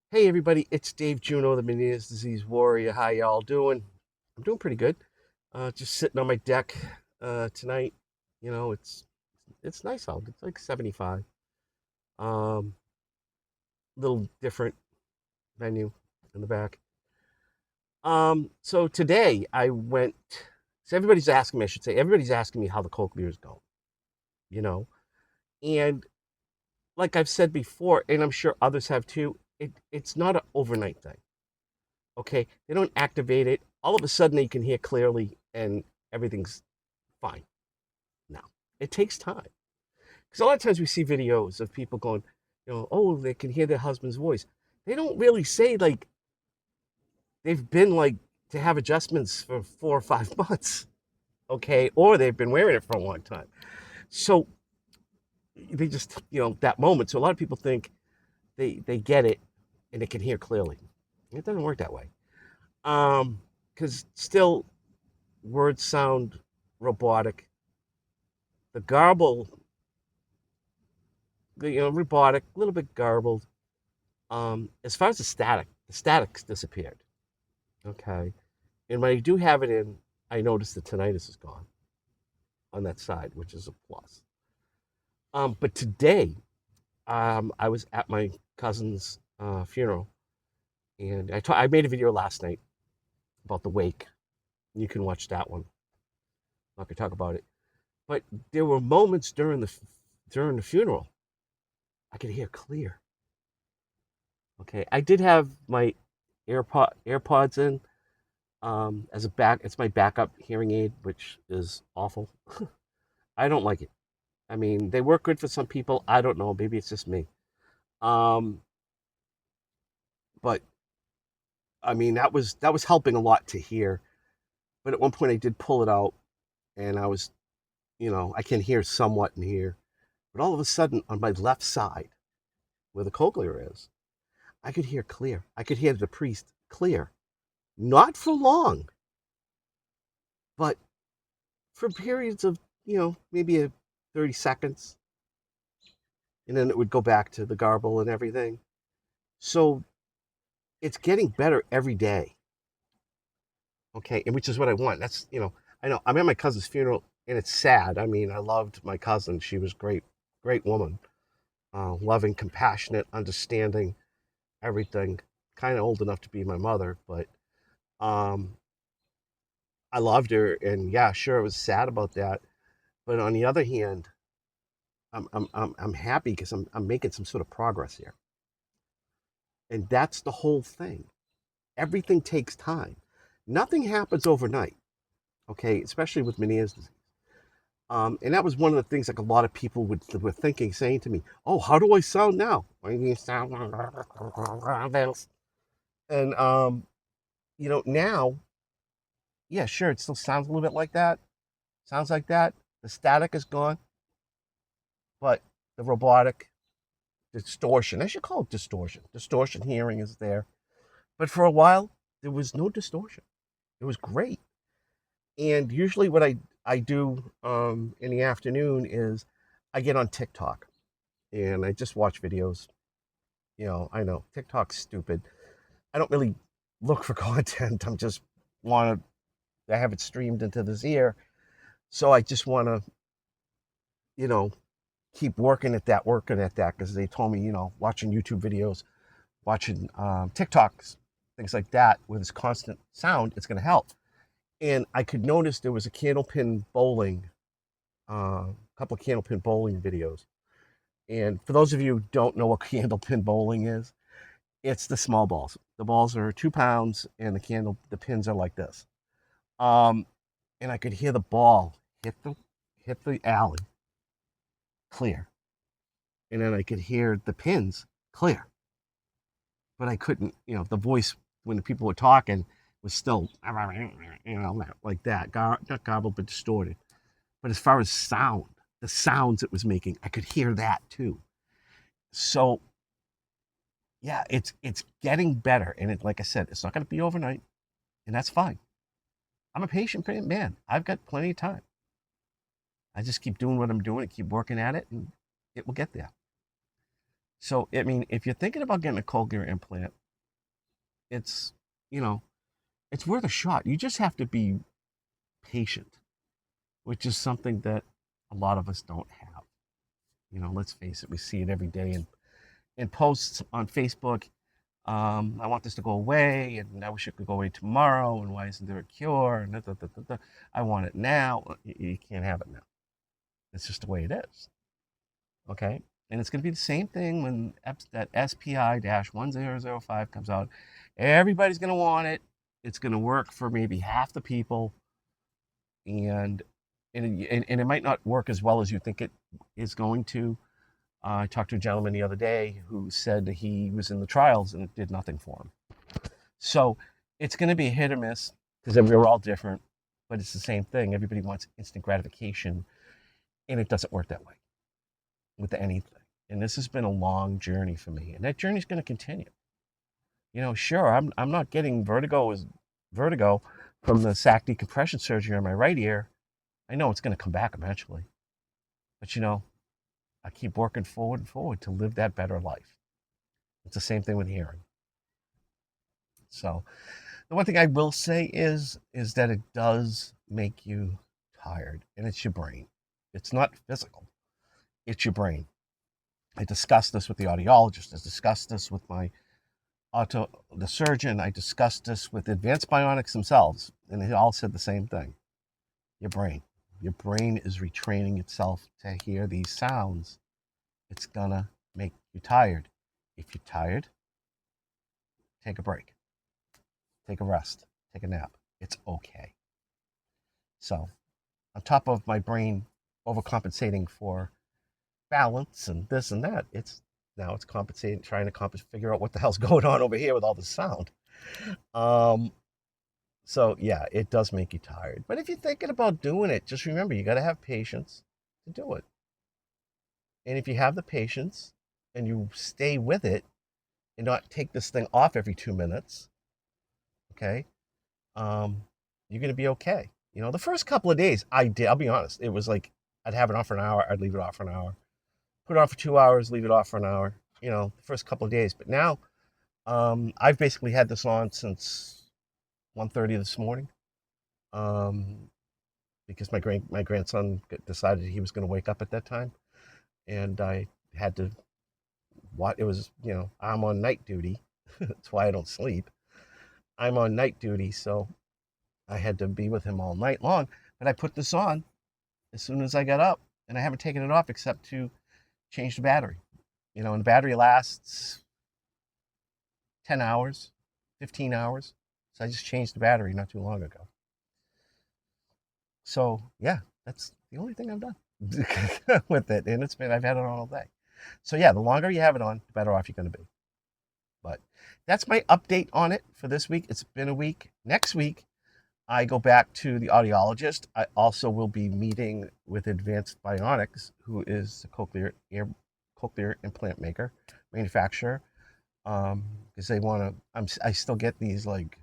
Hey everybody, it's Dave Juno, the Meniere's Disease Warrior. How y'all doing? I'm doing pretty good. Just sitting on my deck tonight. You know, it's nice out. It's like 75. Um, Little different venue in the back. So today I went. So everybody's asking me, I should say, everybody's asking me how the Cochlear is going. You know, and like I've said before, and I'm sure others have too. It's not an overnight thing. Okay, they don't activate it. All of a sudden, you can hear clearly, and everything's fine. No, it takes time because a lot of times we see videos of people going, oh, they can hear their husband's voice. They don't really say like they've been like to have adjustments for 4 or 5 months, okay, or they've been wearing it for a long time. So they just, that moment. So a lot of people think they get it and they can hear clearly. It doesn't work that way. Because still words sound robotic. The garble, robotic, a little bit garbled. As far as the static's disappeared. Okay, and when I do have it in, I notice the tinnitus is gone on that side, which is a plus. But today, I was at my cousin's funeral, and I made a video last night about the wake. You can watch that one. I'm not gonna talk about it, but there were moments during the funeral I could hear clear. Okay, I did have my AirPods in as a back. It's my backup hearing aid, which is awful. I don't like it. I mean, they work good for some people. I don't know. Maybe it's just me. Um, but I mean, that was helping a lot to hear. But at one point, I did pull it out, and I can hear somewhat in here. But all of a sudden, on my left side, where the cochlear is, I could hear clear. I could hear the priest clear. Not for long, but for periods of, maybe 30 seconds. And then it would go back to the garble and everything. So it's getting better every day. Okay. And which is what I want. I know I'm at my cousin's funeral and it's sad. I mean, I loved my cousin. She was great, great woman, loving, compassionate, understanding everything. Kind of old enough to be my mother, but um, I loved her. And yeah, sure, I was sad about that. But on the other hand, I'm happy because I'm making some sort of progress here. And that's the whole thing. Everything takes time. Nothing happens overnight, okay, especially with Meniere's disease. And that was one of the things like a lot of people were thinking, saying to me, oh, how do I sound now? Why do you sound like this? And, now, yeah, sure, it still sounds a little bit like that. Sounds like that. The static is gone, but the robotic distortion, I should call it distortion. Distortion hearing is there. But for a while, there was no distortion. It was great. And usually, what I do in the afternoon is I get on TikTok and I just watch videos. I know TikTok's stupid. I don't really look for content. I'm just want to. I have it streamed into this ear, so I just want to, you know, keep working at that, because they told me, watching YouTube videos, watching TikToks, things like that, with this constant sound, it's going to help. And I could notice there was a candlepin bowling, a couple of candlepin bowling videos. And for those of you who don't know what candlepin bowling is, it's the small balls. The balls are 2 pounds, and the pins are like this. Um, and I could hear the ball hit the alley clear, and then I could hear the pins clear, but I couldn't. The voice when the people were talking was still, like that, not garbled but distorted. But as far as sound, the sounds it was making, I could hear that too. So yeah, it's getting better, and like I said, it's not going to be overnight, and that's fine. I'm a patient man. I've got plenty of time. I just keep doing what I'm doing and keep working at it, and it will get there. So, I mean, if you're thinking about getting a cochlear implant, it's, you know, it's worth a shot. You just have to be patient, which is something that a lot of us don't have. Let's face it, we see it every day in posts on Facebook. I want this to go away, and I wish it could go away tomorrow, and why isn't there a cure? And I want it now. You can't have it now. It's just the way it is. Okay? And it's going to be the same thing when that SPI-1005 comes out. Everybody's going to want it. It's going to work for maybe half the people, and it might not work as well as you think it is going to. I talked to a gentleman the other day who said he was in the trials and it did nothing for him. So it's going to be a hit or miss because we're all different, but it's the same thing. Everybody wants instant gratification, and it doesn't work that way with anything. And this has been a long journey for me, and that journey is going to continue. Sure, I'm not getting vertigo from the sac decompression surgery on my right ear. I know it's going to come back eventually, but I keep working forward and forward to live that better life. It's the same thing with hearing. So the one thing I will say is that it does make you tired, and it's your brain. It's not physical. It's your brain. I discussed this with the audiologist. I discussed this with the surgeon. I discussed this with Advanced Bionics themselves, and they all said the same thing. Your brain. Your brain is retraining itself to hear these sounds. It's gonna make you tired. If you're tired, take a break. Take a rest. Take a nap. It's okay. So, on top of my brain overcompensating for balance and this and that, it's compensating, trying to figure out what the hell's going on over here with all the sound. So yeah, it does make you tired. But if you're thinking about doing it, just remember you got to have patience to do it. And if you have the patience and you stay with it and not take this thing off every 2 minutes, okay, you're gonna be okay. The first couple of days I'll be honest, it was like I'd have it on for an hour, I'd leave it off for an hour, put it on for 2 hours, leave it off for an hour. The first couple of days. But now, I've basically had this on since 1:30 this morning, because my grandson decided he was going to wake up at that time, and I had to. What it was, I'm on night duty. That's why I don't sleep. I'm on night duty, so I had to be with him all night long. But I put this on as soon as I got up, and I haven't taken it off except to change the battery. And the battery lasts 10 hours, 15 hours. So I just changed the battery not too long ago. So yeah, that's the only thing I've done with it. And I've had it on all day. So yeah, the longer you have it on, the better off you're going to be. But that's my update on it for this week. It's been a week. Next week, I go back to the audiologist. I also will be meeting with Advanced Bionics, who is the cochlear implant manufacturer. Because they want to. I still get these like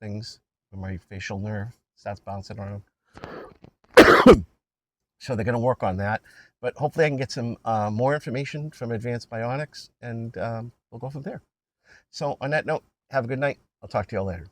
things where my facial nerve starts bouncing around. So they're going to work on that. But hopefully I can get some more information from Advanced Bionics, and we'll go from there. So on that note, have a good night. I'll talk to you all later.